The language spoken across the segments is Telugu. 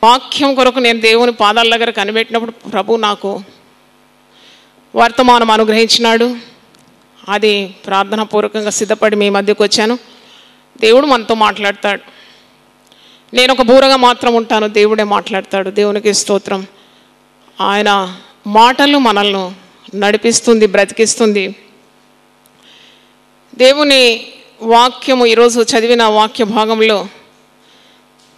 వాక్యం కొరకు నేను దేవుని పాదాల దగ్గర కనిపెట్టినప్పుడు ప్రభు నాకు వర్తమానం అనుగ్రహించినాడు. అది ప్రార్థనాపూర్వకంగా సిద్ధపడి మీ మధ్యకు వచ్చాను. దేవుడు మనతో మాట్లాడతాడు. నేను ఒక బూరగా మాత్రం ఉంటాను, దేవుడే మాట్లాడతాడు. దేవునికి స్తోత్రం. ఆయన మాటలు మనల్ని నడిపిస్తుంది, బ్రతికిస్తుంది. దేవుని వాక్యము ఈరోజు చదివిన వాక్య భాగంలో,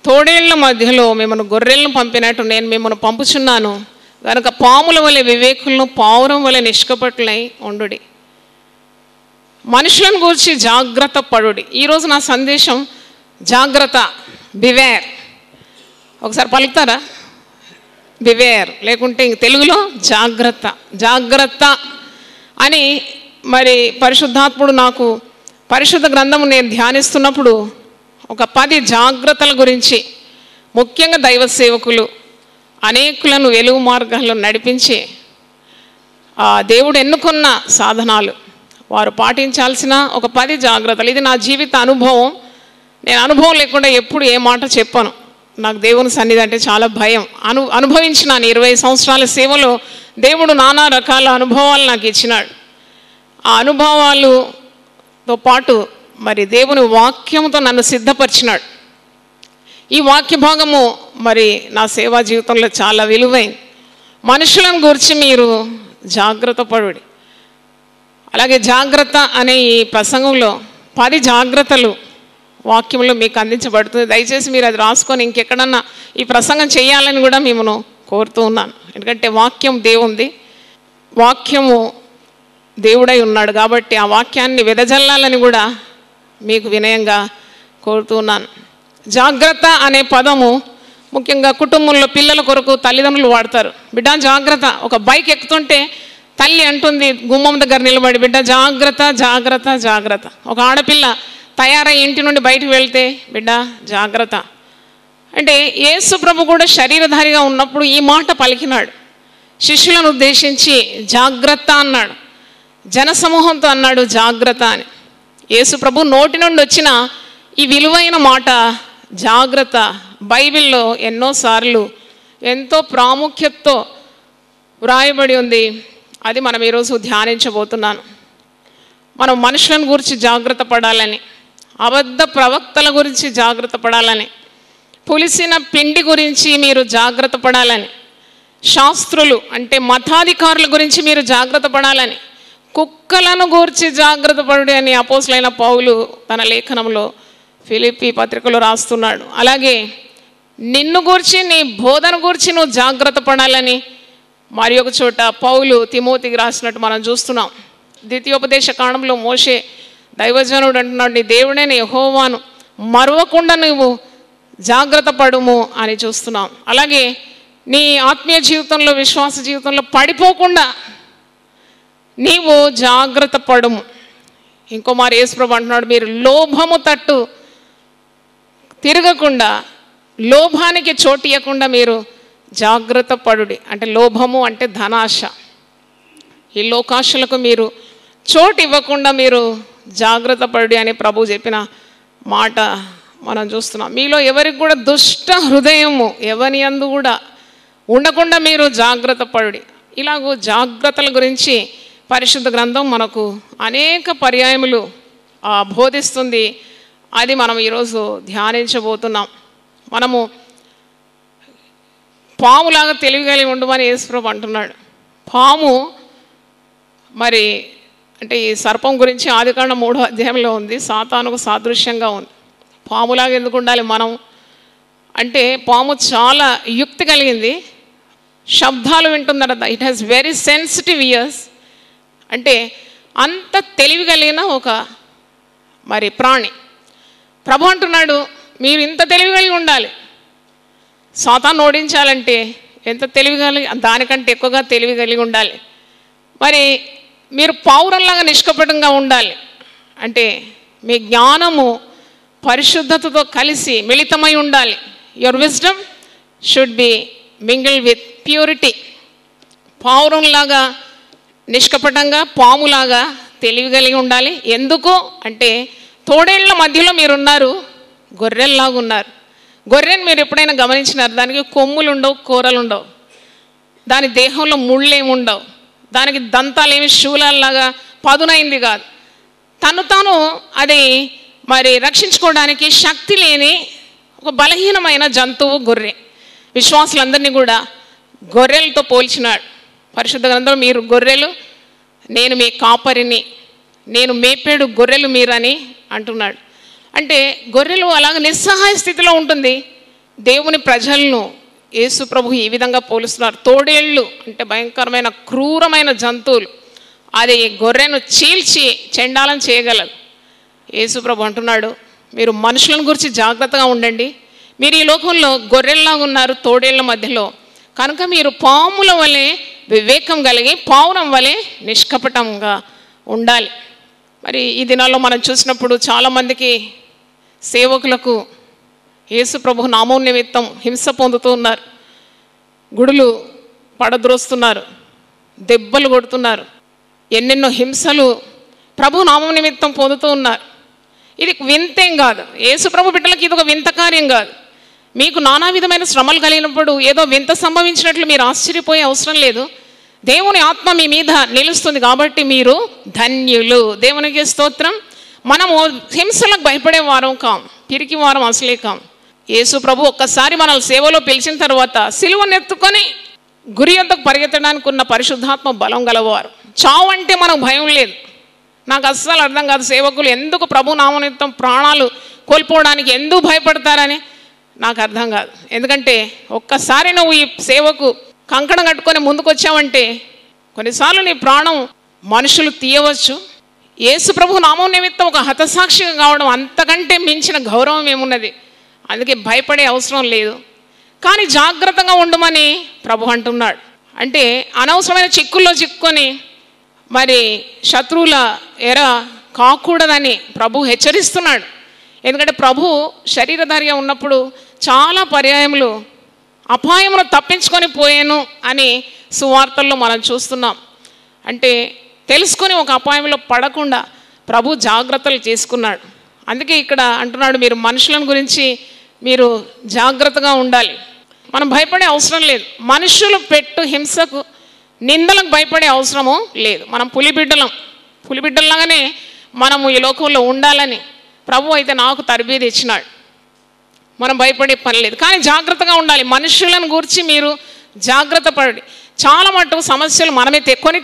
తోడేళ్ల మధ్యలో మిమ్మల్ని గొర్రెలను పంపినట్టు నేను మిమ్మల్ని పంపుచున్నాను కనుక పాముల వలె వివేకులను, పావురం వలె నిష్కపటులై ఉండుడి. మనుషులను గురించి జాగ్రత్త పడుడి. ఈరోజు నా సందేశం జాగ్రత్త, బివేర్. ఒకసారి పలుకుతారా? బివేర్, లేకుంటే ఇంక తెలుగులో జాగ్రత్త. జాగ్రత్త అని మరి పరిశుద్ధాత్ముడు నాకు పరిశుద్ధ గ్రంథము నేను ధ్యానిస్తున్నప్పుడు ఒక 10 జాగ్రత్తల గురించి, ముఖ్యంగా దైవ సేవకులు అనేకులను వెలుగు మార్గాల్లో నడిపించి దేవుడు ఎన్నుకున్న సాధనాలు, వారు పాటించాల్సిన ఒక 10 జాగ్రత్తలు. ఇది నా జీవిత అనుభవం. నేను అనుభవం లేకుండా ఎప్పుడు ఏ మాట చెప్పను. నాకు దేవుని సన్నిధి అంటే చాలా భయం. అనుభవించినాను. 20 సంవత్సరాల సేవలో దేవుడు నానా రకాల అనుభవాలు నాకు ఇచ్చినాడు. ఆ అనుభవాలతో పాటు మరి దేవుని వాక్యంతో నన్ను సిద్ధపరిచినాడు. ఈ వాక్య భాగము మరి నా సేవా జీవితంలో చాలా విలువైంది. మనుషులను గురించి మీరు జాగ్రత్త పడుడి. అలాగే జాగ్రత్త అనే ఈ ప్రసంగంలో 10 జాగ్రత్తలు వాక్యంలో మీకు అందించబడుతుంది. దయచేసి మీరు అది రాసుకొని ఇంకెక్కడన్నా ఈ ప్రసంగం చేయాలని కూడా మిమ్మల్ని కోరుతూ ఉన్నాను. ఎందుకంటే వాక్యం దేవుంది, వాక్యము దేవుడై ఉన్నాడు కాబట్టి ఆ వాక్యాన్ని వెదజల్లాలని కూడా మీకు వినయంగా కోరుతూ ఉన్నాను. జాగ్రత్త అనే పదము ముఖ్యంగా కుటుంబంలో పిల్లల కొరకు తల్లిదండ్రులు వాడతారు. బిడ్డ జాగ్రత్త. ఒక బైక్ ఎక్కుతుంటే తల్లి అంటుంది గుమ్మం దగ్గర నిలబడి, బిడ్డ జాగ్రత్త, జాగ్రత్త, జాగ్రత్త. ఒక ఆడపిల్ల తయారై ఇంటి నుండి బయటకు వెళ్తే, బిడ్డ జాగ్రత్త. అంటే యేసు ప్రభు కూడా శరీరధారిగా ఉన్నప్పుడు ఈ మాట పలికినాడు. శిష్యులను ఉద్దేశించి జాగ్రత్త అన్నాడు. జనసమూహంతో అన్నాడు జాగ్రత్త అని. యేసు ప్రభు నోటి నుండి వచ్చిన ఈ విలువైన మాట జాగ్రత్త బైబిల్లో ఎన్నోసార్లు ఎంతో ప్రాముఖ్యతతో వ్రాయబడి ఉంది. అది మనం ఈరోజు ధ్యానించబోతున్నాను. మనం మనుషులను గురించి జాగ్రత్త పడాలని, అబద్ధ ప్రవక్తల గురించి జాగ్రత్త పడాలని, పులిసిన పిండి గురించి మీరు జాగ్రత్త పడాలని, శాస్త్రులు అంటే మతాధికారుల గురించి మీరు జాగ్రత్త పడాలని, కుక్కలను గూర్చి జాగ్రత్త పడు అని అపోస్తలుడైన పౌలు తన లేఖనంలో ఫిలిప్పీ పత్రికలో రాస్తున్నాడు. అలాగే నిన్ను గూర్చి, నీ బోధన గూర్చి నువ్వు జాగ్రత్త పడాలని మరి ఒక చోట పౌలు తిమోతికి రాసినట్టు మనం చూస్తున్నాం. ద్వితీయోపదేశ కాండంలో మోషే దైవజనుడు అంటున్నాడు, నీ దేవుడైన యెహోవాను మరవకుండా నువ్వు జాగ్రత్త పడుము అని చూస్తున్నాం. అలాగే నీ ఆత్మీయ జీవితంలో, విశ్వాస జీవితంలో పడిపోకుండా నీవు జాగ్రత్త పడుము. ఇంకో మరి యేసు ప్రభు అంటున్నాడు, మీరు లోభము తట్టు తిరగకుండా, లోభానికి చోటు ఇవ్వకుండా మీరు జాగ్రత్త పడుడి. అంటే లోభము అంటే ధనాశ. ఈ లోకాశలకు మీరు చోటు ఇవ్వకుండా మీరు జాగ్రత్త పడుడి అని ప్రభు చెప్పిన మాట మనం చూస్తున్నాం. మీలో ఎవరికి కూడా దుష్ట హృదయము ఎవరి యందు కూడా ఉండకుండా మీరు జాగ్రత్త పడుడి. ఇలాగూ జాగ్రత్తల గురించి పరిశుద్ధ గ్రంథం మనకు అనేక పర్యాయములు బోధిస్తుంది. అది మనం ఈరోజు ధ్యానించబోతున్నాం. మనము పాములాగా తెలివిగలిగి ఉండమని యేసుప్రభు అంటున్నాడు. పాము మరి అంటే ఈ సర్పం గురించి ఆదికాండం 3వ అధ్యాయంలో ఉంది. సాతానుకు సాదృశ్యంగా ఉంది. పాములాగా ఎందుకు ఉండాలి మనం అంటే, పాము చాలా యుక్తి కలిగింది, శబ్దాలు వింటుందట. It has very sensitive ears. అంటే అంత తెలివి కలిగిన ఒక మరి ప్రాణి. ప్రభు అంటున్నాడు, మీరు ఇంత తెలివి కలిగి ఉండాలి. సాతాను ఓడించాలంటే ఎంత తెలివి కలిగి, దానికంటే ఎక్కువగా తెలివి కలిగి ఉండాలి. మరి మీరు పావురంలాగా నిష్కపటంగా ఉండాలి. అంటే మీ జ్ఞానము పరిశుద్ధతతో కలిసి మిళితమై ఉండాలి. Your wisdom should be mingle with purity. పావురంలాగా నిష్కపటంగా, పాములాగా తెలివి కలిగి ఉండాలి. ఎందుకు అంటే తోడేళ్ల మధ్యలో మీరున్నారు, గొర్రెల్లాగా ఉన్నారు. గొర్రెని మీరు ఎప్పుడైనా గమనించినారు? దానికి కొమ్ములు ఉండవు, కూరలు ఉండవు, దాని దేహంలో ముళ్ళేమి ఉండవు, దానికి దంతాలేమి శూలాల్లాగా పదునైంది కాదు. తాను అది మరి రక్షించుకోవడానికి శక్తి లేని ఒక బలహీనమైన జంతువు గొర్రె. విశ్వాసులందరినీ కూడా గొర్రెలతో పోల్చినాడు పరిశుద్ధ గ్రంథంలో. మీరు గొర్రెలు, నేను మీ కాపరిని, నేను మేపేడు గొర్రెలు మీరని అంటున్నాడు. అంటే గొర్రెలు అలాగ నిస్సహాయ స్థితిలో ఉంటుంది. దేవుని ప్రజలను యేసు ప్రభు ఈ విధంగా పోలుస్తున్నారు. తోడేళ్ళు అంటే భయంకరమైన క్రూరమైన జంతువులు, అది గొర్రెను చీల్చి చెండాలం చేయగలదు. యేసు ప్రభు అంటున్నాడు, మీరు మనుషులను గురించి జాగ్రత్తగా ఉండండి. మీరు ఈ లోకంలో గొర్రెల్లాగా ఉన్నారు తోడేళ్ల మధ్యలో, కనుక మీరు పాముల వలె వివేకం కలిగి పావురం వలె నిష్కపటంగా ఉండాలి. మరి ఈ దినాల్లో మనం చూసినప్పుడు చాలామందికి సేవకులకు యేసు ప్రభు నామం నిమిత్తం హింస పొందుతూ ఉన్నారు. గుడులు పడద్రోస్తున్నారు, దెబ్బలు కొడుతున్నారు, ఎన్నెన్నో హింసలు ప్రభు నామం నిమిత్తం పొందుతూ ఉన్నారు. ఇది వింతేం కాదు. యేసు ప్రభు బిడ్డలకి ఇది ఒక వింత కార్యం కాదు. మీకు నానా విధమైన శ్రమలు కలిగినప్పుడు ఏదో వింత సంభవించినట్లు మీరు ఆశ్చర్యపోయే అవసరం లేదు. దేవుని ఆత్మ మీ మీద నిలుస్తుంది కాబట్టి మీరు ధన్యులు. దేవునికి స్తోత్రం. మనము హింసలకు భయపడే వారం కాం, పిరికి వారం అసలే కాం. యేసు ప్రభు ఒక్కసారి మనల్ని సేవలో పిలిచిన తర్వాత సిలువనెత్తుకొని గురి యొద్దకు పరిగెత్తడానికి ఉన్న పరిశుద్ధాత్మ బలం గలవారు. చావు అంటే మనకు భయం లేదు. నాకు అస్సలు అర్థం కాదు సేవకులు ఎందుకు ప్రభు నామనిమిత్తం ప్రాణాలు కోల్పోవడానికి ఎందుకు భయపడతారని నాకు అర్థం కాదు. ఎందుకంటే ఒక్కసారి నువ్వు ఈ సేవకు కంకణం కట్టుకొని ముందుకు వచ్చావంటే కొన్నిసార్లు నీ ప్రాణం మనుషులు తీయవచ్చు. యేసు ప్రభు నామం నిమిత్తం ఒక హతసాక్షిగా కావడం అంతకంటే మించిన గౌరవం ఏమున్నది. అందుకే భయపడే అవసరం లేదు. కానీ జాగ్రత్తగా ఉండమని ప్రభు అంటున్నాడు. అంటే అనవసరమైన చిక్కుల్లో చిక్కుకొని మరి శత్రువుల ఎర కాకూడదని ప్రభు హెచ్చరిస్తున్నాడు. ఎందుకంటే ప్రభు శరీరధారిగా ఉన్నప్పుడు చాలా పర్యాయములు అపాయమును తప్పించుకొని పోయాను అని సువార్తల్లో మనం చూస్తున్నాం. అంటే తెలుసుకొని ఒక అపాయంలో పడకుండా ప్రభు జాగ్రత్తలు చేసుకున్నాడు. అందుకే ఇక్కడ అంటున్నాడు, మీరు మనుషులను గురించి మీరు జాగ్రత్తగా ఉండాలి. మనం భయపడే అవసరం లేదు. మనుషులు పెట్టు హింసకు నిందలకు భయపడే అవసరము లేదు. మనం పులిబిడ్డల్లాగానే మనము ఈ లోకంలో ఉండాలని ప్రభు అయితే నాకు తరబీదు ఇచ్చినాడు. మనం భయపడే పని లేదు. కానీ జాగ్రత్తగా ఉండాలి. మనుషులను గురించి మీరు జాగ్రత్త పడండి. చాలా మటుకు సమస్యలు మనమే కొని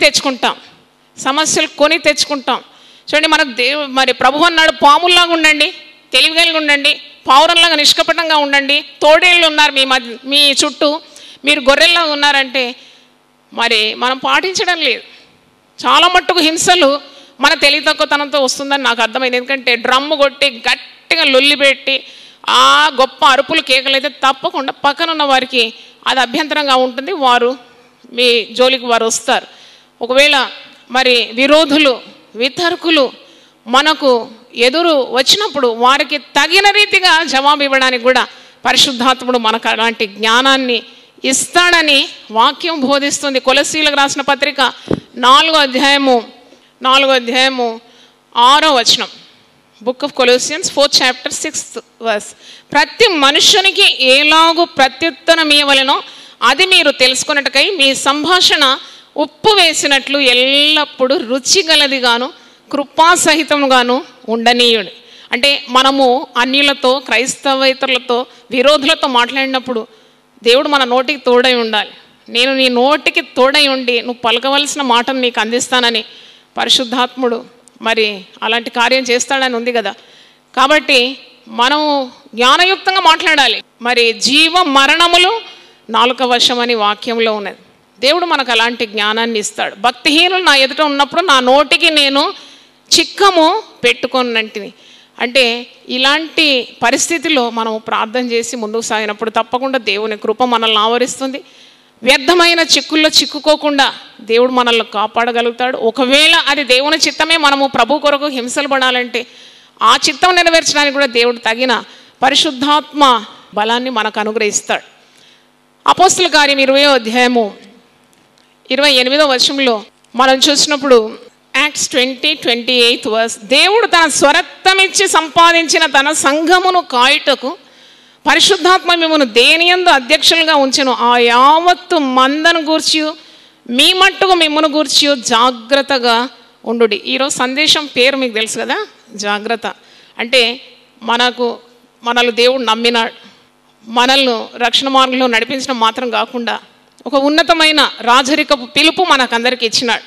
తెచ్చుకుంటాం. చూడండి, మనకు మరి ప్రభు అన్నాడు, పాముల్లాగా ఉండండి, తెలివిగలిగి ఉండండి, పావురంలాగా నిష్కపటంగా ఉండండి. తోడేళ్ళు ఉన్నారు మీ చుట్టూ, మీరు గొర్రెల్లాగా ఉన్నారంటే మరి మనం పాటించడం లేదు. చాలా మట్టుకు హింసలు మన తెలివి తక్కువతనంతో వస్తుందని నాకు అర్థమైంది. ఎందుకంటే డ్రమ్ము కొట్టి గట్టిగా లొల్లి పెట్టి ఆ గొప్ప అరుపులు కేకలైతే తప్పకుండా పక్కనున్న వారికి అది అభ్యంతరంగా ఉంటుంది. వారు మీ జోలికి వారు వస్తారు. ఒకవేళ మరి విరోధులు వితర్కులు మనకు ఎదురు వచ్చినప్పుడు వారికి తగిన రీతిగా జవాబు ఇవ్వడానికి కూడా పరిశుద్ధాత్ముడు మనకు అలాంటి జ్ఞానాన్ని ఇస్తాడని వాక్యం బోధిస్తుంది. కొలస్సీలకు రాసిన పత్రిక 4వ అధ్యాయము 6వ వచనం. Book of కొలోసియన్స్ 4th chapter 6th verse. ప్రతి మనుషునికి ఏలాగు ప్రత్యుత్తరం ఇవ్వవలెనో అది మీరు తెలుసుకున్నట్టుకై మీ సంభాషణ ఉప్పు వేసినట్లు ఎల్లప్పుడూ రుచిగలదిగాను కృపాసహితంగాను ఉండనీయుడు. అంటే మనము అన్యులతో, క్రైస్తవేతరులతో, విరోధులతో మాట్లాడినప్పుడు దేవుడు మన నోటికి తోడై ఉండాలి. నేను నీ నోటికి తోడై ఉండి నువ్వు పలకవలసిన మాటను నీకు అందిస్తానని పరిశుద్ధాత్ముడు మరి అలాంటి కార్యం చేస్తాడని ఉంది కదా. కాబట్టి మనము జ్ఞానయుక్తంగా మాట్లాడాలి. మరి జీవ మరణములు నాలుక వశమని వాక్యంలో ఉన్నది. దేవుడు మనకు అలాంటి జ్ఞానాన్ని ఇస్తాడు. భక్తిహీనులు నా ఎదుట ఉన్నప్పుడు నా నోటికి నేను చిక్కము పెట్టుకున్నట్టుని. అంటే ఇలాంటి పరిస్థితిలో మనం ప్రార్థన చేసి ముందుకు సాగినప్పుడు తప్పకుండా దేవుని కృప మనల్ని ఆవరిస్తుంది. వ్యర్థమైన చిక్కుల్లో చిక్కుకోకుండా దేవుడు మనల్ని కాపాడగలుగుతాడు. ఒకవేళ అది దేవుని చిత్తమే, మనము ప్రభు కొరకు హింసలు పడాలంటే ఆ చిత్తం నెరవేర్చడానికి కూడా దేవుడు తగిన పరిశుద్ధాత్మ బలాన్ని మనకు అనుగ్రహిస్తాడు. అపోస్తుల కార్యం 20వ అధ్యాయము 28వ వచనంలో మనం చూసినప్పుడు Acts 20:28 దేవుడు తన స్వరక్తమిచ్చి సంపాదించిన తన సంఘమును కాయుటకు పరిశుద్ధాత్మ మిమ్మల్ని దేనియందు అధ్యక్షులుగా ఉంచెను, ఆ యావత్తు మందను గూర్చి మీ మట్టుకు మిమ్మల్ని గూర్చి జాగ్రత్తగా ఉండుడి. ఈరోజు సందేశం పేరు మీకు తెలుసు కదా, జాగ్రత్త. అంటే మనల్ని దేవుడు నమ్మినాడు, మనల్ని రక్షణ మార్గంలో నడిపించడం మాత్రం కాకుండా ఒక ఉన్నతమైన రాజరికపు పిలుపు మనకందరికి ఇచ్చినాడు.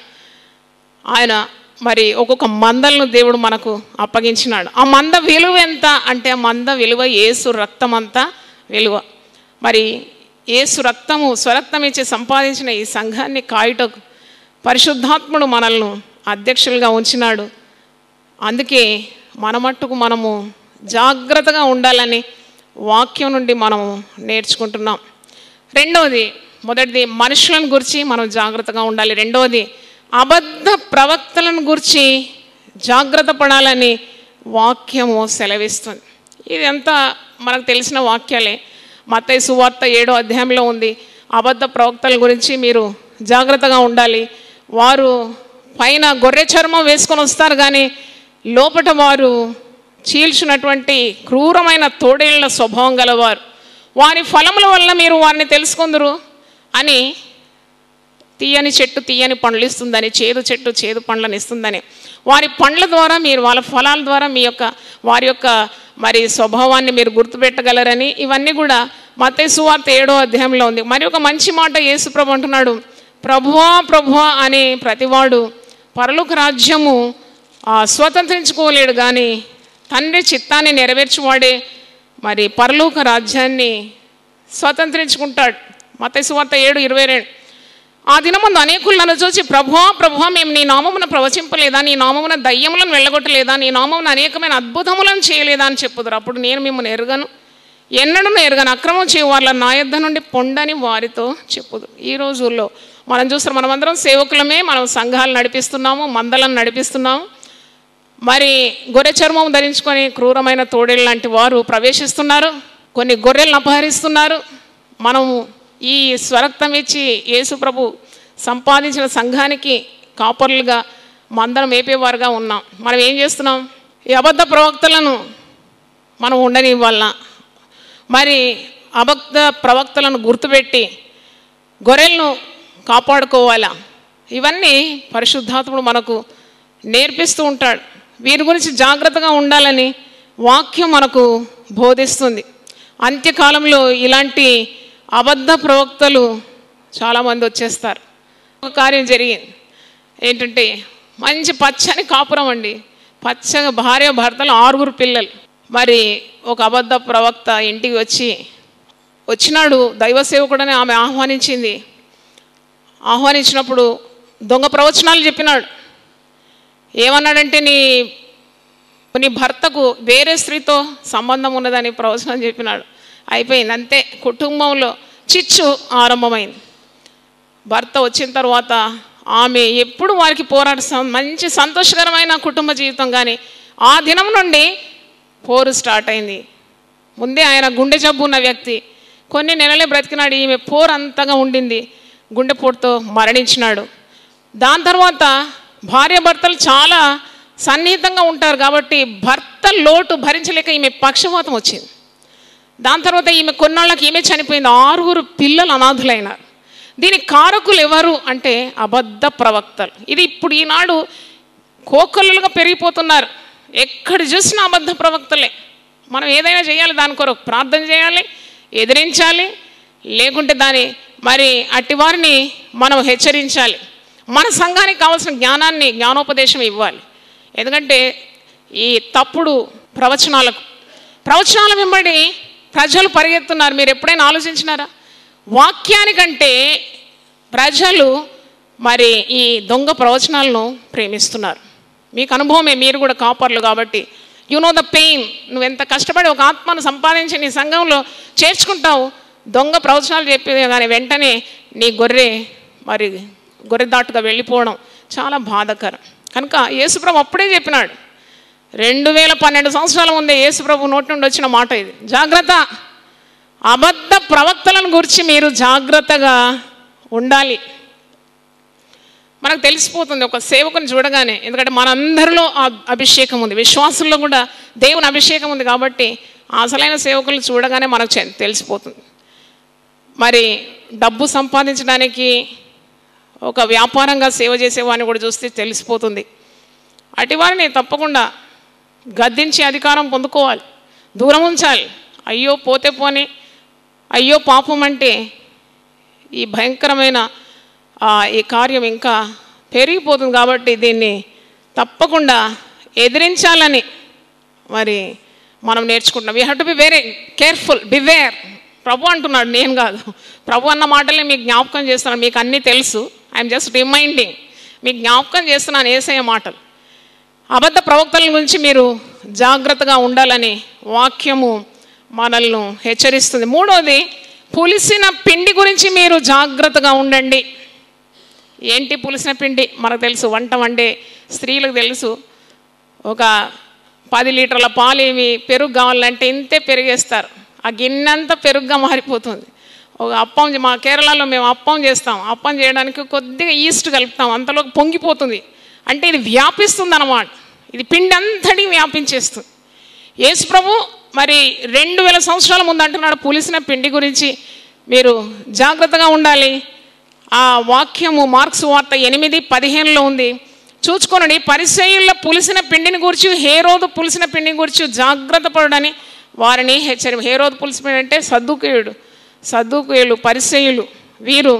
ఆయన మరి ఒక్కొక్క మందలను దేవుడు మనకు అప్పగించినాడు. ఆ మంద విలువ ఎంత అంటే, ఆ మంద విలువ యేసు రక్తం అంతా విలువ. మరి యేసు రక్తము స్వరక్తం ఇచ్చి సంపాదించిన ఈ సంఘాన్ని కాయుటకు పరిశుద్ధాత్ముడు మనల్ని అధ్యక్షులుగా ఉంచినాడు. అందుకే మన మట్టుకు మనము జాగ్రత్తగా ఉండాలని వాక్యం నుండి మనము నేర్చుకుంటున్నాం. మొదటిది మనుషులను గురించి మనం జాగ్రత్తగా ఉండాలి. రెండవది అబద్ధ ప్రవక్తలను గురించి జాగ్రత్త పడాలని వాక్యము సెలవిస్తుంది. ఇది అంతా మనకు తెలిసిన వాక్యాలే. మత్తయి సువార్త 7వ అధ్యాయంలో ఉంది, అబద్ధ ప్రవక్తల గురించి మీరు జాగ్రత్తగా ఉండాలి. వారు పైన గొర్రె చర్మం వేసుకొని వస్తారు, కానీ లోపట వారు చీల్చినటువంటి క్రూరమైన తోడేళ్ల స్వభావం గలవారు. వారి ఫలముల వల్ల మీరు వారిని తెలుసుకుందరు అని, తీయని చెట్టు తీయని పండ్లు ఇస్తుందని, చేదు చెట్టు చేదు పండ్లను ఇస్తుందని, వారి పండ్ల ద్వారా మీరు, వాళ్ళ ఫలాల ద్వారా వారి యొక్క మరి స్వభావాన్ని మీరు గుర్తుపెట్టగలరని, ఇవన్నీ కూడా మత్తయి సువార్త 7వ అధ్యాయంలో ఉంది. మరి ఒక మంచి మాట యేసు ప్రభు అంటున్నాడు, ప్రభువా ప్రభువా అని ప్రతివాడు పరలోక రాజ్యము స్వతంత్రించుకోలేడు, కానీ తండ్రి చిత్తాన్ని నెరవేర్చువాడే మరి పరలోక రాజ్యాన్ని స్వతంత్రించుకుంటాడు. మత్తయి సువార్త 7:22. ఆ దినమందు అనేకులు నన్ను చూసి, ప్రభువా ప్రభువా మేము నీ నామమున ప్రవచింపలేదా, నీ నామమున దయ్యములను వెళ్ళగొట్టలేదా, నీ నామమున అనేకమైన అద్భుతములను చేయలేదా అని చెప్పుదురు. అప్పుడు నేను మిమ్మల్ని ఎరుగను, ఎన్నడూ ఎరుగను, అక్రమం చేయ వాళ్ళ నా యొద్ద నుండి పొండని వారితో చెప్పుదు. ఈ రోజుల్లో మనం చూస్తాం, మనమందరం సేవకులమే, మనం సంఘాలు నడిపిస్తున్నాము, మందలను నడిపిస్తున్నాము. మరి గొర్రె చర్మం ధరించుకొని క్రూరమైన తోడేళ్ళు లాంటి వారు ప్రవేశిస్తున్నారు, కొన్ని గొర్రెలను అపహరిస్తున్నారు. మనము ఈ స్వరక్తం ఇచ్చి యేసు ప్రభు సంపాదించిన సంఘానికి కాపర్లుగా మందరం మేపేవారుగా ఉన్నాం. మనం ఏం చేస్తున్నాం? ఈ అబద్ధ ప్రవక్తలను మనం ఉండనివ్వాలన్నా, మరి అబద్ధ ప్రవక్తలను గుర్తుపెట్టి గొర్రెలను కాపాడుకోవాలా? ఇవన్నీ పరిశుద్ధాత్ముడు మనకు నేర్పిస్తూ ఉంటాడు. వీరి గురించి జాగ్రత్తగా ఉండాలని వాక్యం మనకు బోధిస్తుంది. అంత్యకాలంలో ఇలాంటి అబద్ధ ప్రవక్తలు చాలామంది వచ్చేస్తారు. ఒక కార్యం జరిగింది ఏంటంటే, మంచి పచ్చని కాపురం అండి, పచ్చగా భార్య భర్తలు 6 పిల్లలు. మరి ఒక అబద్ధ ప్రవక్త ఇంటికి వచ్చినాడు, దైవ సేవకుడని ఆమె ఆహ్వానించినప్పుడు దొంగ ప్రవచనాలు చెప్పినాడు. ఏమన్నాడంటే, నీ భర్తకు వేరే స్త్రీతో సంబంధం ఉన్నదని ప్రవచనం చెప్పినాడు. అయిపోయింది, అంతే. కుటుంబంలో చిచ్చు ఆరంభమైంది. భర్త వచ్చిన తర్వాత ఆమె ఎప్పుడు వారికి మంచి సంతోషకరమైన కుటుంబ జీవితం, కానీ ఆ దినం నుండి పోరు స్టార్ట్ అయింది. ముందే ఆయన గుండె జబ్బు ఉన్న వ్యక్తి, కొన్ని నెలలే బ్రతికినాడు. ఈమె పోరు అంతగా ఉండింది, గుండెపోటుతో మరణించినాడు. దాని తర్వాత భార్య భర్తలు చాలా సన్నిహితంగా ఉంటారు కాబట్టి భర్త లోటు భరించలేక ఈమె పక్షవాతం వచ్చింది. దాని తర్వాత ఈమె కొన్నాళ్ళకి ఈమె చనిపోయింది. 6 పిల్లలు అనాథులైనారు. దీనికి కారకులు ఎవరు అంటే అబద్ధ ప్రవక్తలు. ఇది ఇప్పుడు ఈనాడు కోకొల్లుగా పెరిగిపోతున్నారు. ఎక్కడ చూసినా అబద్ధ ప్రవక్తలే. మనం ఏదైనా చేయాలి, దాని కొరకు ప్రార్థన చేయాలి, ఎదిరించాలి, లేకుంటే మరి అట్టివారిని మనం హెచ్చరించాలి. మన సంఘానికి కావాల్సిన జ్ఞానోపదేశం ఇవ్వాలి. ఎందుకంటే ఈ తప్పుడు ప్రవచనాల వెంబడి ప్రజలు పరిగెత్తున్నారు. మీరు ఎప్పుడైనా ఆలోచించినారా? వాక్యానికంటే ప్రజలు మరి ఈ దొంగ ప్రవచనాలను ప్రేమిస్తున్నారు. మీకు అనుభవమే, మీరు కూడా కాపర్లు కాబట్టి యు నో ద పెయిన్. నువ్వెంత కష్టపడి ఒక ఆత్మను సంపాదించి నీ సంఘంలో చేర్చుకుంటావు, దొంగ ప్రవచనాలు చెప్పి కానీ వెంటనే నీ గొర్రె దాటుగా వెళ్ళిపోవడం చాలా బాధాకరం. కనుక యేసుప్రభు అప్పుడే చెప్పినాడు, 2012 సంవత్సరాల ముందే యేసుప్రభు నోటి నుండి వచ్చిన మాట ఇది. జాగ్రత్త, అబద్ధ ప్రవక్తలను గురించి మీరు జాగ్రత్తగా ఉండాలి. మనకు తెలిసిపోతుంది ఒక సేవకుని చూడగానే, ఎందుకంటే మనందరిలో ఆ అభిషేకం ఉంది, విశ్వాసుల్లో కూడా దేవుని అభిషేకం ఉంది. కాబట్టి అసలైన సేవకులు చూడగానే మనకు తెలిసిపోతుంది. మరి డబ్బు సంపాదించడానికి ఒక వ్యాపారంగా సేవ చేసేవాడిని కూడా చూస్తే తెలిసిపోతుంది. అటివారిని తప్పకుండా గద్దించి అధికారం పొందుకోవాలి, దూరం ఉంచాలి. అయ్యో పోతే పోని, అయ్యో పాపం అంటే ఈ భయంకరమైన ఈ కార్యం ఇంకా పెరిగిపోతుంది. కాబట్టి దీన్ని తప్పకుండా ఎదిరించాలని మరి మనం నేర్చుకుంటున్నాం. We have to be very careful, beware. ప్రభు అంటున్నాడు, నేను కాదు. ప్రభు అన్న మాటలే మీకు జ్ఞాపకం చేస్తున్నాను. మీకు అన్నీ తెలుసు, ఐఎమ్ జస్ట్ రిమైండింగ్. మీకు జ్ఞాపకం చేస్తున్నాను యేసయ్య మాటలు. అబద్ధ ప్రవక్తల గురించి మీరు జాగ్రత్తగా ఉండాలని వాక్యము మనల్ని హెచ్చరిస్తుంది. మూడోది, పులిసిన పిండి గురించి మీరు జాగ్రత్తగా ఉండండి. ఏంటి పులిసిన పిండి? మనకు తెలుసు, వంట వండే స్త్రీలకు తెలుసు. ఒక 10 లీటర్ల పాలు ఏమి పెరుగు కావాలంటే ఇంతే పెరిగేస్తారు, ఆ గిన్నెంతా పెరుగుగా మారిపోతుంది. ఒక అప్పం, మా కేరళలో మేము అప్పం చేస్తాం, అప్పం చేయడానికి కొద్దిగా ఈస్ట్ కలుపుతాం, అంతలోకి పొంగిపోతుంది. అంటే ఇది వ్యాపిస్తుంది అన్నమాట, ఇది పిండి అంతటి వ్యాపించేస్తుంది. యేసు ప్రభు మరి 2000 సంవత్సరాల ముందు అంటున్నాడు పులిసిన పిండి గురించి మీరు జాగ్రత్తగా ఉండాలి. ఆ వాక్యము మార్క్స్ వార్త 8:15లో ఉంది. చూచుకోనండి, పరిసయ్యుల పులిసిన పిండిని గురించి, హేరోదు పులిసిన పిండిని గురించి జాగ్రత్త పడని వారిని హేరోదు పులిసిన పిండి అంటే సద్దుకేయులు, పరిసయ్యులు. వీరు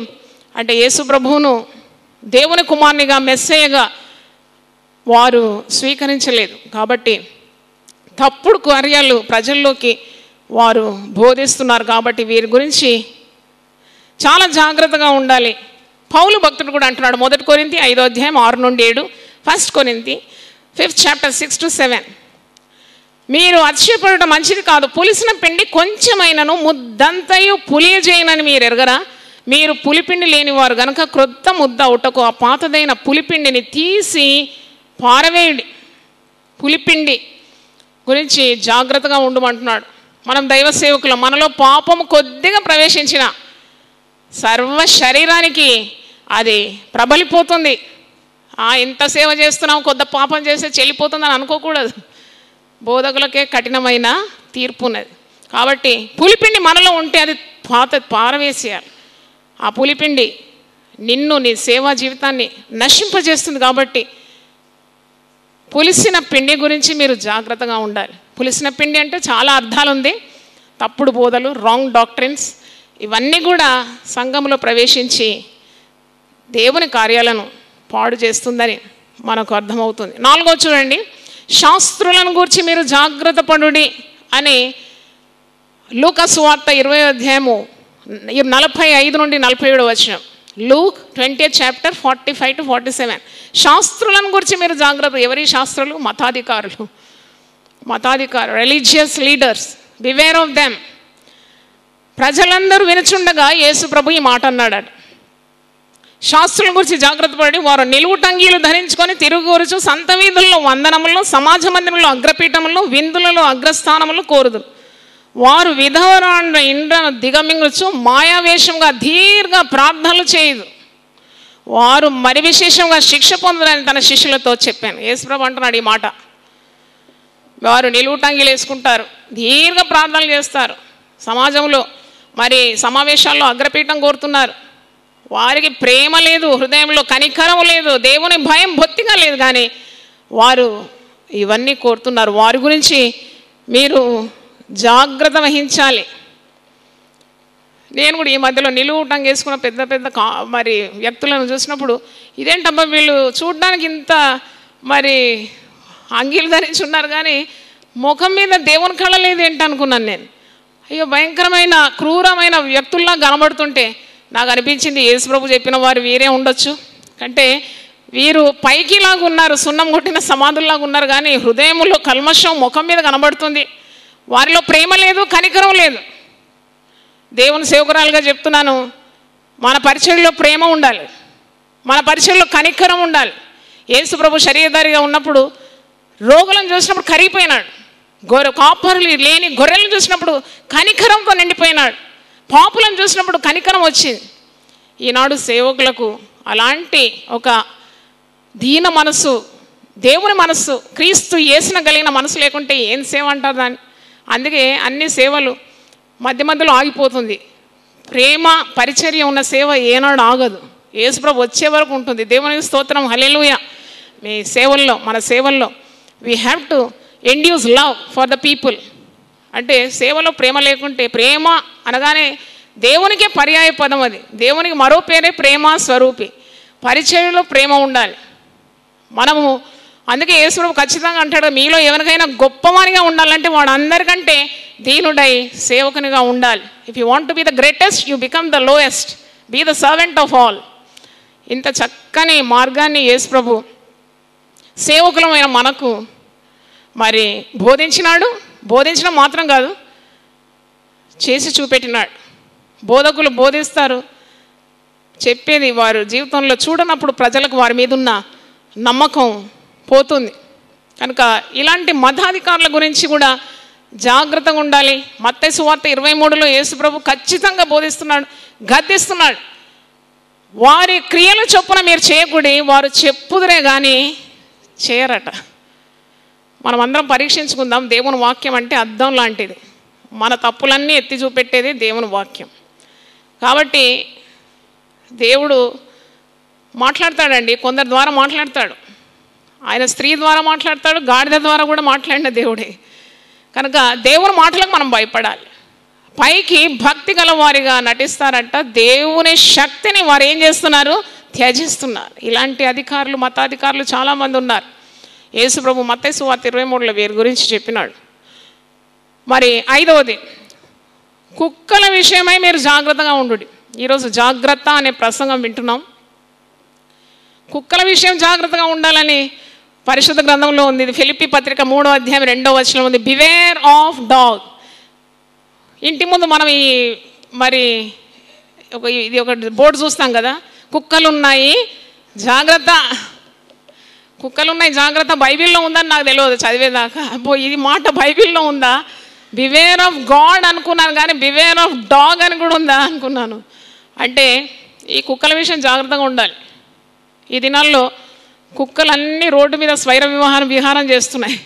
అంటే యేసు ప్రభువును దేవుని కుమారునిగా, మెస్సయ్యగా వారు స్వీకరించలేదు. కాబట్టి తప్పుడు కార్యాలు ప్రజల్లోకి వారు బోధిస్తున్నారు. కాబట్టి వీరి గురించి చాలా జాగ్రత్తగా ఉండాలి. పౌలు భక్తుడు కూడా అంటున్నాడు, 1 కొరింథీ 5:6-7, 1 కొరింథీ 5th chapter 6-7. మీరు అతిశయపడటం మంచిది కాదు. పులిసిన పిండి కొంచెమైనను ముద్దంతయు పులియజేయనని మీరు ఎరగరా? మీరు పులిపిండి లేనివారు గనక క్రొత్త ముద్ద ఉటకు ఆ పాతదైన పులిపిండిని తీసి పారవేయండి. పులిపిండి గురించి జాగ్రత్తగా ఉండమంటున్నాడు. మనం దైవ సేవకులు, మనలో పాపము కొద్దిగా ప్రవేశించిన సర్వ శరీరానికి అది ప్రబలిపోతుంది. ఇంత సేవ చేస్తున్నాం, కొద్ది పాపం చేస్తే చెల్లిపోతుందని అనుకోకూడదు. బోధకులకే కఠినమైన తీర్పు ఉన్నది. కాబట్టి పులిపిండి మనలో ఉంటే అది పారవేసేయాలి. ఆ పులిపిండి నిన్ను, నీ సేవా జీవితాన్ని నశింపజేస్తుంది. కాబట్టి పులిసిన పిండి గురించి మీరు జాగ్రత్తగా ఉండాలి. పులిసిన పిండి అంటే చాలా అర్థాలు ఉంది. తప్పుడు బోధలు, రాంగ్ డాక్ట్రిన్స్, ఇవన్నీ కూడా సంఘంలో ప్రవేశించి దేవుని కార్యాలను పాడు చేస్తుందని మనకు అర్థమవుతుంది. 4వ చూడండి, శాస్త్రులను గురించి మీరు జాగ్రత్త పడుడి అని లూకా సువార్త 20:45-47. Luke 20th chapter 45-47. శాస్త్రులను గురించి మీరు జాగ్రత్త. ఎవరి శాస్త్రులు? మతాధికారులు, religious leaders. Beware of them. ప్రజలందరూ వినుచుండగా యేసు ప్రభు ఈ మాట అన్నాడు, శాస్త్రుల గురించి జాగ్రత్త పడి వారు నిలువుటంగీలు ధరించుకొని తిరుగురుచు సంత వీధుల్లో, వందనముల్లో, సమాజ మందిరంలో, అగ్రపీఠముల్లో, విందులలో, అగ్రస్థానములు కోరుదురు. వారు విధవరాండ్ర ఇండ్రను దిగమింగుచు మాయావేషంగా దీర్ఘ ప్రార్థనలు చేయదు. వారు మరి విశేషంగా శిక్ష పొందరని తన శిష్యులతో చెప్పాను. యేసుప్రభు అంటున్నాడు ఈ మాట. వారు నిలువుటంగీలు వేసుకుంటారు, దీర్ఘ ప్రార్థనలు చేస్తారు, సమాజంలో మరి సమావేశాల్లో అగ్రపీఠం కోరుతున్నారు. వారికి ప్రేమ లేదు, హృదయంలో కనికరం లేదు, దేవుని భయం బొత్తిగా లేదు, కానీ వారు ఇవన్నీ కోరుతున్నారు. వారి గురించి మీరు జాగ్రత్త వహించాలి. నేను కూడా ఈ మధ్యలో నిలువుటంగి వేసుకున్న పెద్ద మరి వ్యక్తులను చూసినప్పుడు, ఇదేంటబ్బా వీళ్ళు చూడడానికి ఇంత మరి అంగీలు ధరించి ఉన్నారు కానీ ముఖం మీద దేవుని కళ లేదు ఏంటి అనుకున్నాను నేను. అయ్యో, భయంకరమైన క్రూరమైన వ్యక్తుల్లా కనబడుతుంటే నాకు అనిపించింది యేసుప్రభు చెప్పిన వారు వీరే ఉండొచ్చు. అంటే వీరు పైకి లాగా ఉన్నారు, సున్నం కొట్టిన సమాధుల్లాగా ఉన్నారు, కానీ హృదయంలో కల్మషం ముఖం మీద కనబడుతుంది. వారిలో ప్రేమ లేదు, కనికరం లేదు. దేవుని సేవకురాలుగా చెప్తున్నాను, మన పరిచయంలో ప్రేమ ఉండాలి, మన పరిచయంలో కనికరం ఉండాలి. యేసుప్రభు శరీరధారిగా ఉన్నప్పుడు రోగులను చూసినప్పుడు కరిగిపోయినాడు, కాపరులు లేని గొర్రెలను చూసినప్పుడు కనికరంతో నిండిపోయినాడు, పాపులను చూసినప్పుడు కనికరం వచ్చింది. ఈనాడు సేవకులకు అలాంటి ఒక దీన మనసు, దేవుని మనస్సు, క్రీస్తు యేసున కలిగిన మనసు లేకుంటే ఏం సేవ అంటారు దాన్ని? అందుకే అన్ని సేవలు మధ్య మధ్యలో ఆగిపోతుంది. ప్రేమ పరిచర్య ఉన్న సేవ ఏనాడు ఆగదు, యేసుప్రభు వచ్చే వరకు ఉంటుంది. దేవునికి స్తోత్రం, హల్లెలూయా. మీ సేవల్లో, మన సేవల్లో we have to end use love for the people. అంటే సేవలో ప్రేమ లేకుంటే, ప్రేమ అనగానే దేవునికే పర్యాయ పదం అది, దేవునికి మరో పేరే ప్రేమ స్వరూపి. పరిచర్యలో ప్రేమ ఉండాలి. మనము అందుకే యేసుప్రభు ఖచ్చితంగా అంటాడు, మీలో ఎవరికైనా గొప్పవానిగా ఉండాలంటే వాడు అందరికంటే దీనుడై సేవకునిగా ఉండాలి. If you want to be the greatest, you become the lowest, be the servant of all. ఇంత చక్కని మార్గాన్ని యేసుప్రభు సేవకులమైన మనకు మరి బోధించినాడు. బోధించడం మాత్రం కాదు, చేసి చూపెట్టినాడు. బోధకులు బోధిస్తారు, చెప్పేది వారు జీవితంలో చూడనప్పుడు ప్రజలకు వారి మీద ఉన్న నమ్మకం పోతుంది. కనుక ఇలాంటి మతాధికారుల గురించి కూడా జాగ్రత్తగా ఉండాలి. మత్తయి సువార్త 23లో యేసుప్రభు ఖచ్చితంగా బోధిస్తున్నాడు, గద్దిస్తున్నాడు. వారి క్రియల చొప్పున మీరు చేయకూడి, వారు చెప్పుదురే కానీ చేయరట. మనం అందరం పరీక్షించుకుందాం. దేవుని వాక్యం అంటే అద్దం లాంటిది, మన తప్పులన్నీ ఎత్తి చూపెట్టేది దేవుని వాక్యం. కాబట్టి దేవుడు మాట్లాడతాడండి, కొందరి ద్వారా మాట్లాడతాడు. ఆయన స్త్రీ ద్వారా మాట్లాడతాడు, గాడిద ద్వారా కూడా మాట్లాడిన దేవుడే. కనుక దేవుని మాటలకు మనం భయపడాలి. పైకి భక్తి గల వారిగా నటిస్తారంట, దేవుని శక్తిని వారు ఏం చేస్తున్నారు? త్యజిస్తున్నారు. ఇలాంటి అధికారులు, మతాధికారులు చాలామంది ఉన్నారు. యేసుప్రభు మత్తయి సువార్త 23లో వీరి గురించి చెప్పినాడు. మరి 5వది, కుక్కల విషయమై మీరు జాగ్రత్తగా ఉండు. ఈరోజు జాగ్రత్త అనే ప్రసంగం వింటున్నాం. కుక్కల విషయం జాగ్రత్తగా ఉండాలని పరిశుద్ధ గ్రంథంలో ఉంది. ఇది ఫిలిప్పీ పత్రిక 3వ అధ్యాయం 2వ వచనం ఉంది, బివేర్ ఆఫ్ డాగ్. ఇంటి ముందు మనం ఇది ఒక బోర్డు చూస్తాం కదా, కుక్కలు ఉన్నాయి జాగ్రత్త, కుక్కలు ఉన్నాయి జాగ్రత్త. బైబిల్లో ఉందని నాకు తెలియదు చదివేదాకా. అబ్బో, ఇది మాట బైబిల్లో ఉందా? బివేర్ ఆఫ్ గాడ్ అనుకున్నాను, కానీ బివేర్ ఆఫ్ డాగ్ అని కూడా ఉందా అనుకున్నాను. అంటే ఈ కుక్కల విషయం జాగ్రత్తగా ఉండాలి. ఈ దినాల్లో కుక్కలన్నీ రోడ్డు మీద స్వైర విహారం చేస్తున్నాయి.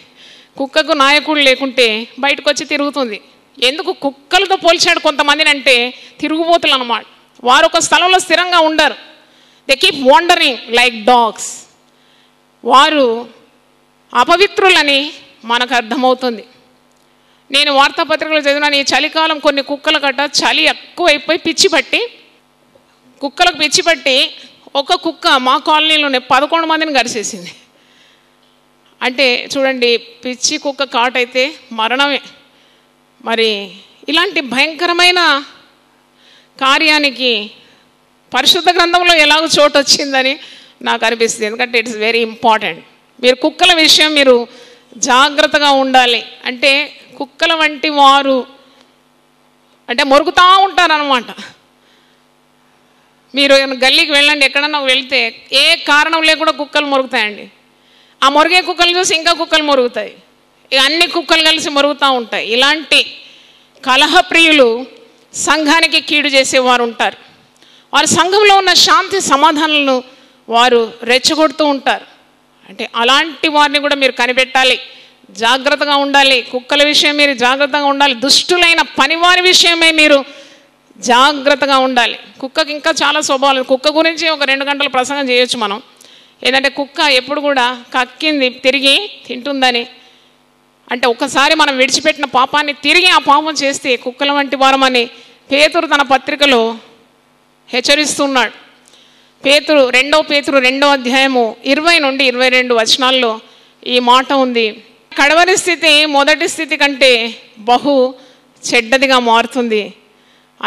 కుక్కకు నాయకుడు లేకుంటే బయటకు వచ్చి తిరుగుతుంది. ఎందుకు కుక్కలతో పోల్చాడు కొంతమందిని అంటే, తిరుగుబోతులు అన్నమాట. వారు ఒక స్థలంలో స్థిరంగా ఉండరు. They keep wandering like dogs. వారు అపవిత్రులని మనకు అర్థమవుతుంది. నేను వార్తాపత్రికలు చదివినాను, ఈ చలికాలం కొన్ని కుక్కల గట్ట చలి ఎక్కువైపోయి కుక్కలకు పిచ్చి పట్టి ఒక కుక్క మా కాలనీలోనే 11 మందిని గరిచేసింది. అంటే చూడండి, పిచ్చి కుక్క కాటైతే మరణమే. మరి ఇలాంటి భయంకరమైన కార్యానికి పరిశుద్ధ గ్రంథంలో ఎలాగో చోటు వచ్చిందని నాకు అనిపిస్తుంది. ఎందుకంటే ఇట్స్ వెరీ ఇంపార్టెంట్. మీరు కుక్కల విషయం మీరు జాగ్రత్తగా ఉండాలి. అంటే కుక్కల వంటి వారు అంటే మొరుగుతూ ఉంటారనమాట. మీరు గల్లీకి వెళ్ళండి, ఎక్కడన్నా వెళ్తే ఏ కారణం లేకుండా కుక్కలు మొరుగుతాయండి. ఆ మొరిగే కుక్కలు చూసి ఇంకా కుక్కలు మొరుగుతాయి. అన్ని కుక్కలు కలిసి మొరుగుతూ ఉంటాయి. ఇలాంటి కలహప్రియులు సంఘానికి కీడు చేసేవారు ఉంటారు. వారి సంఘంలో ఉన్న శాంతి సమాధానాలను వారు రెచ్చగొడుతూ ఉంటారు. అంటే అలాంటి వారిని కూడా మీరు కనిపెట్టాలి, జాగ్రత్తగా ఉండాలి. కుక్కల విషయం మీరు జాగ్రత్తగా ఉండాలి. దుష్టులైన పనివారి విషయమే మీరు జాగ్రత్తగా ఉండాలి. కుక్కకి ఇంకా చాలా స్వభావాలు. కుక్క గురించి ఒక 2 గంటల ప్రసంగం చేయొచ్చు మనం. ఏంటంటే కుక్క ఎప్పుడు కూడా కక్కింది తిరిగి తింటుందని. అంటే ఒకసారి మనం విడిచిపెట్టిన పాపాన్ని తిరిగి ఆ పాపం చేస్తే కుక్కల వంటి వారమని పేతురు తన పత్రికలో హెచ్చరిస్తున్నాడు. 2 పేతురు 2వ అధ్యాయము 20 నుండి 22 వచనాల్లో ఈ మాట ఉంది. కడవరి స్థితి మొదటి స్థితి కంటే బహు చెడ్డదిగా మారుతుంది.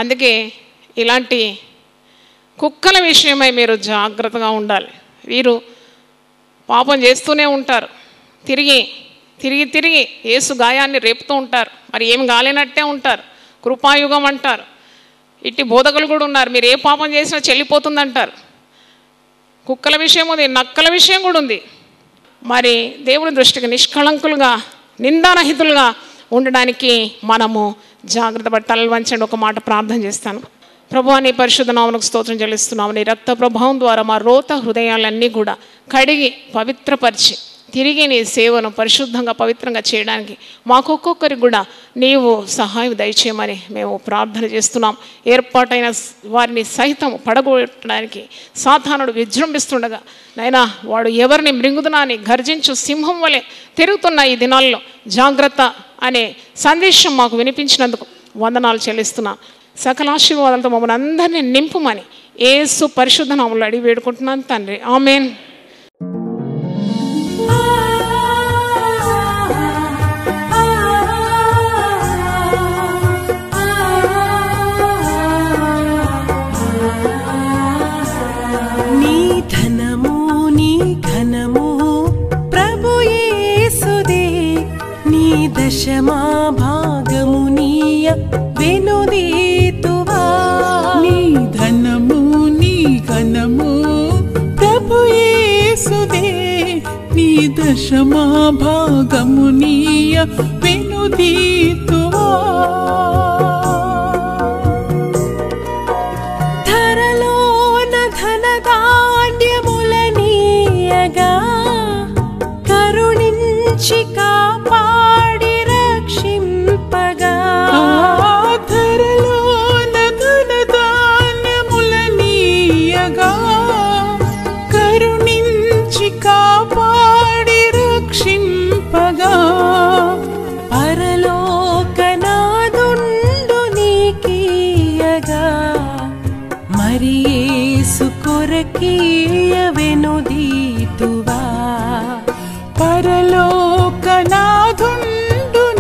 అందుకే ఇలాంటి కుక్కల విషయమై మీరు జాగ్రత్తగా ఉండాలి. వీరు పాపం చేస్తూనే ఉంటారు. తిరిగి యేసు గాయాన్ని రేపుతూ ఉంటారు. మరి ఏం గాలేనట్టే ఉంటారు. కృపాయుగం అంటారు. ఇట్టి బోధకులు కూడా ఉన్నారు. మీరు ఏ పాపం చేసినా చెల్లిపోతుందంటారు. కుక్కల విషయం ఉంది, నక్కల విషయం కూడా ఉంది. మరి దేవుని దృష్టికి నిష్కళంకులుగా, నిందారహితులుగా ఉండడానికి మనము జాగ్రత్త పట్టాలని వంచండి. ఒక మాట ప్రార్థన చేస్తాను. ప్రభువా, నీ పరిశుద్ధ నామమునకు స్తోత్రం చెల్లిస్తున్నాము. నీ రక్త ప్రభావం ద్వారా మా రోత హృదయాలన్నీ కూడా కడిగి పవిత్రపరిచి తిరిగి నీ సేవను పరిశుద్ధంగా పవిత్రంగా చేయడానికి మాకొక్కొక్కరికి కూడా నీవు సహాయం దయచేయమని మేము ప్రార్థన చేస్తున్నాం. ఏర్పాటైన వారిని సైతం పడగొట్టడానికి సాతానుడు విజృంభిస్తుండగా నైనా వాడు ఎవరిని మృంగుదునాని గర్జించు సింహం వలె తిరుగుతున్న ఈ దినాల్లో జాగ్రత్త అనే సందేశం మాకు వినిపించినందుకు వందనాలు చెల్లిస్తున్నా. సకల ఆశీర్వాదాలతో మమ్మల్ని అందరినీ నింపుమని యేసు పరిశుద్ధ నామములో అడిగి వేడుకుంటున్నాను తండ్రి, ఆమేన్. నీ ధనము నీ ఘనము ప్రభు యేసుదే, నీ దశమా భాగము నీయ వెనుదీతువా. నీ ధనము నీ ఘనము ప్రభు యేసుదే, నీ దశమా భాగము నీయ వెనుదీతువా. ధరలోన ధనధాన్యములనీయగా కరుణించి కాపాడి రక్షింపగా. ధరలోన ధనధాన్యములనీయగా కరుణించి కాపాడి రక్షింపగా. పరలోకనాదుండు నీకీయగా మరి యేసు కొరకీయ వెనుదీతువా. పరలోకనాథుండు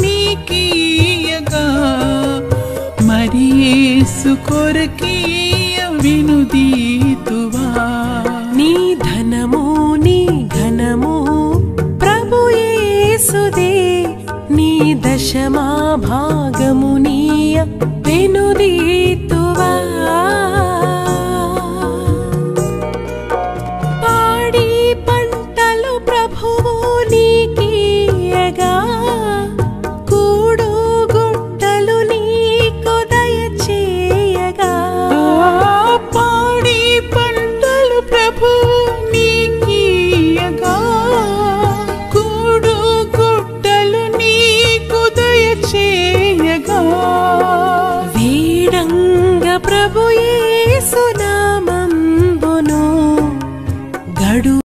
నీకీయగా మరి యేసు కొరకీయ వెనుదీతువా.